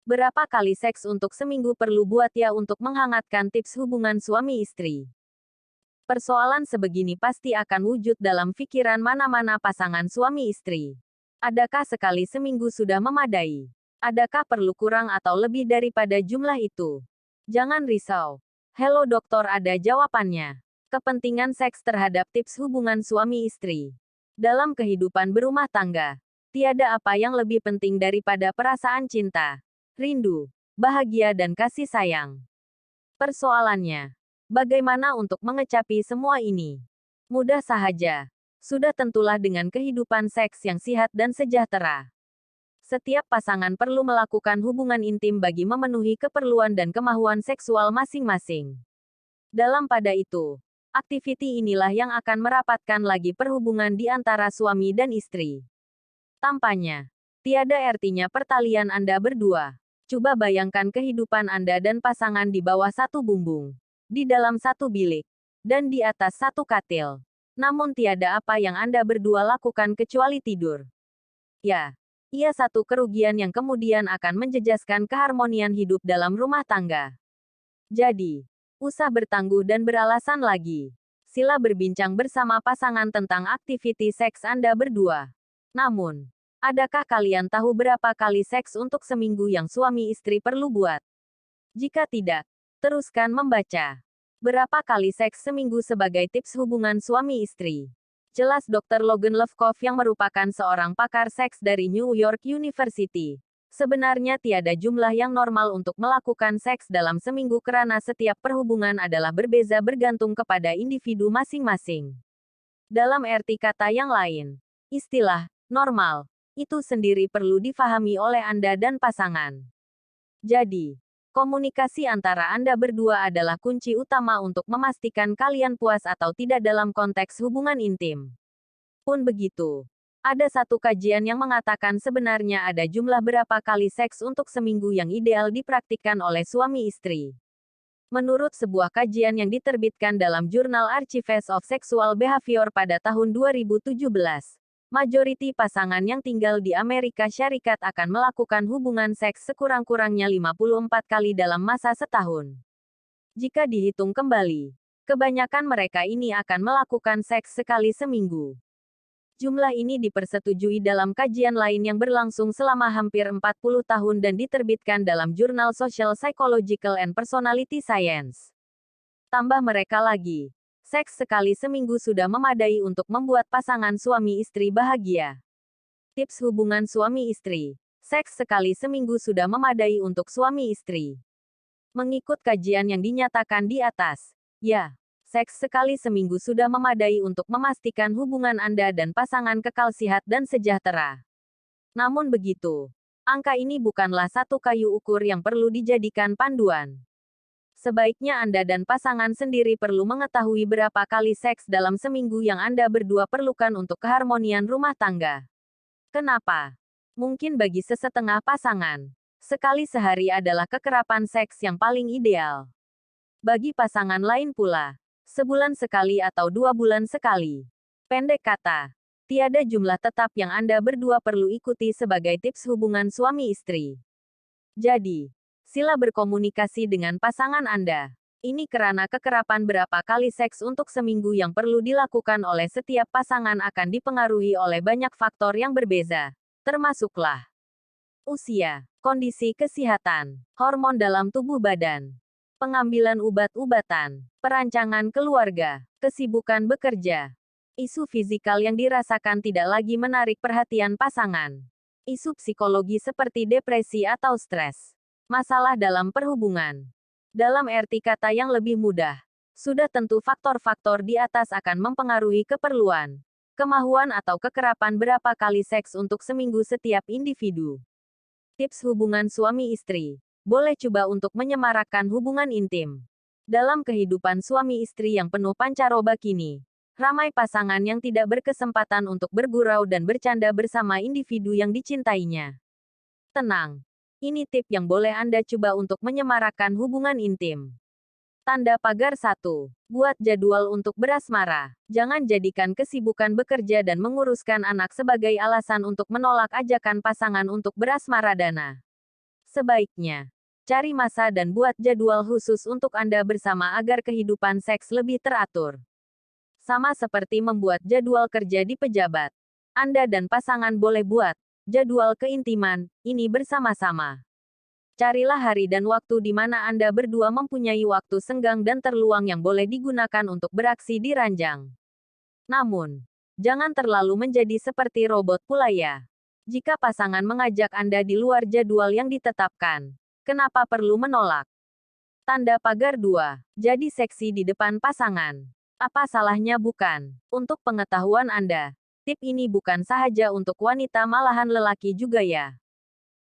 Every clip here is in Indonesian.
Berapa kali seks untuk seminggu perlu buat ya untuk menghangatkan tips hubungan suami istri? Persoalan sebegini pasti akan wujud dalam pikiran mana-mana pasangan suami istri. Adakah sekali seminggu sudah memadai? Adakah perlu kurang atau lebih daripada jumlah itu? Jangan risau. Hello dokter, ada jawabannya. Kepentingan seks terhadap tips hubungan suami istri. Dalam kehidupan berumah tangga, tiada apa yang lebih penting daripada perasaan cinta, rindu, bahagia dan kasih sayang. Persoalannya, bagaimana untuk mengecapi semua ini? Mudah sahaja. Sudah tentulah dengan kehidupan seks yang sehat dan sejahtera. Setiap pasangan perlu melakukan hubungan intim bagi memenuhi keperluan dan kemauan seksual masing-masing. Dalam pada itu, aktiviti inilah yang akan merapatkan lagi perhubungan di antara suami dan istri. Tampaknya, tiada artinya pertalian Anda berdua. Coba bayangkan kehidupan Anda dan pasangan di bawah satu bumbung, di dalam satu bilik, dan di atas satu katil. Namun tiada apa yang Anda berdua lakukan kecuali tidur. Ya, ia satu kerugian yang kemudian akan menjejaskan keharmonian hidup dalam rumah tangga. Jadi, usah bertangguh dan beralasan lagi. Sila berbincang bersama pasangan tentang aktiviti seks Anda berdua. Namun, adakah kalian tahu berapa kali seks untuk seminggu yang suami istri perlu buat? Jika tidak, teruskan membaca. Berapa kali seks seminggu sebagai tips hubungan suami istri? Jelas Dr. Logan Levkov yang merupakan seorang pakar seks dari New York University. Sebenarnya tiada jumlah yang normal untuk melakukan seks dalam seminggu karena setiap perhubungan adalah berbeza bergantung kepada individu masing-masing. Dalam arti kata yang lain, istilah normal itu sendiri perlu difahami oleh Anda dan pasangan. Jadi, komunikasi antara Anda berdua adalah kunci utama untuk memastikan kalian puas atau tidak dalam konteks hubungan intim. Pun begitu, ada satu kajian yang mengatakan sebenarnya ada jumlah berapa kali seks untuk seminggu yang ideal dipraktikkan oleh suami istri. Menurut sebuah kajian yang diterbitkan dalam jurnal Archives of Sexual Behavior pada tahun 2017, majoriti pasangan yang tinggal di Amerika Syarikat akan melakukan hubungan seks sekurang-kurangnya 54 kali dalam masa setahun. Jika dihitung kembali, kebanyakan mereka ini akan melakukan seks sekali seminggu. Jumlah ini dipersetujui dalam kajian lain yang berlangsung selama hampir 40 tahun dan diterbitkan dalam jurnal Social Psychological and Personality Science. Tambah mereka lagi, seks sekali seminggu sudah memadai untuk membuat pasangan suami istri bahagia. Tips hubungan suami istri. Seks sekali seminggu sudah memadai untuk suami istri. Mengikut kajian yang dinyatakan di atas, ya, seks sekali seminggu sudah memadai untuk memastikan hubungan Anda dan pasangan kekal sehat dan sejahtera. Namun begitu, angka ini bukanlah satu kayu ukur yang perlu dijadikan panduan. Sebaiknya Anda dan pasangan sendiri perlu mengetahui berapa kali seks dalam seminggu yang Anda berdua perlukan untuk keharmonian rumah tangga. Kenapa? Mungkin bagi sesetengah pasangan, sekali sehari adalah kekerapan seks yang paling ideal. Bagi pasangan lain pula, sebulan sekali atau 2 bulan sekali. Pendek kata, tiada jumlah tetap yang Anda berdua perlu ikuti sebagai tips hubungan suami istri. Jadi, sila berkomunikasi dengan pasangan Anda. Ini karena kekerapan berapa kali seks untuk seminggu yang perlu dilakukan oleh setiap pasangan akan dipengaruhi oleh banyak faktor yang berbeza, termasuklah usia, kondisi kesehatan, hormon dalam tubuh badan, pengambilan obat-obatan, perancangan keluarga, kesibukan bekerja, isu fisikal yang dirasakan tidak lagi menarik perhatian pasangan, isu psikologi seperti depresi atau stres. Masalah dalam perhubungan. Dalam arti kata yang lebih mudah, sudah tentu faktor-faktor di atas akan mempengaruhi keperluan, kemauan atau kekerapan berapa kali seks untuk seminggu setiap individu. Tips hubungan suami istri. Boleh coba untuk menyemarakkan hubungan intim. Dalam kehidupan suami istri yang penuh pancaroba kini, ramai pasangan yang tidak berkesempatan untuk bergurau dan bercanda bersama individu yang dicintainya. Tenang. Ini tip yang boleh Anda coba untuk menyemarakkan hubungan intim. Tanda pagar 1. Buat jadwal untuk berasmara. Jangan jadikan kesibukan bekerja dan menguruskan anak sebagai alasan untuk menolak ajakan pasangan untuk berasmara dana. Sebaiknya, cari masa dan buat jadwal khusus untuk Anda bersama agar kehidupan seks lebih teratur. Sama seperti membuat jadwal kerja di pejabat. Anda dan pasangan boleh buat jadwal keintiman ini bersama-sama. Carilah hari dan waktu di mana Anda berdua mempunyai waktu senggang dan terluang yang boleh digunakan untuk beraksi di ranjang. Namun, jangan terlalu menjadi seperti robot pula ya. Jika pasangan mengajak Anda di luar jadwal yang ditetapkan, kenapa perlu menolak? Tanda pagar 2. Jadi seksi di depan pasangan. Apa salahnya bukan? Untuk pengetahuan Anda, tip ini bukan sahaja untuk wanita malahan lelaki juga ya.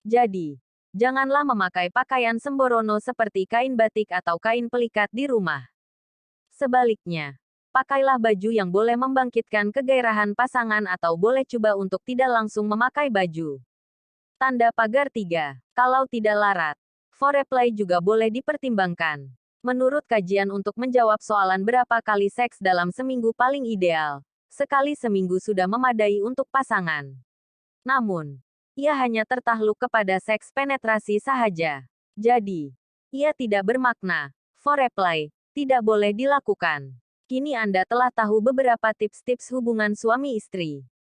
Jadi, janganlah memakai pakaian sembrono seperti kain batik atau kain pelikat di rumah. Sebaliknya, pakailah baju yang boleh membangkitkan kegairahan pasangan atau boleh coba untuk tidak langsung memakai baju. Tanda pagar 3. Kalau tidak larat, foreplay juga boleh dipertimbangkan. Menurut kajian untuk menjawab soalan berapa kali seks dalam seminggu paling ideal, sekali seminggu sudah memadai untuk pasangan. Namun, ia hanya tertakluk kepada seks penetrasi sahaja. Jadi, ia tidak bermakna. Foreplay tidak boleh dilakukan. Kini Anda telah tahu beberapa tips-tips hubungan suami istri.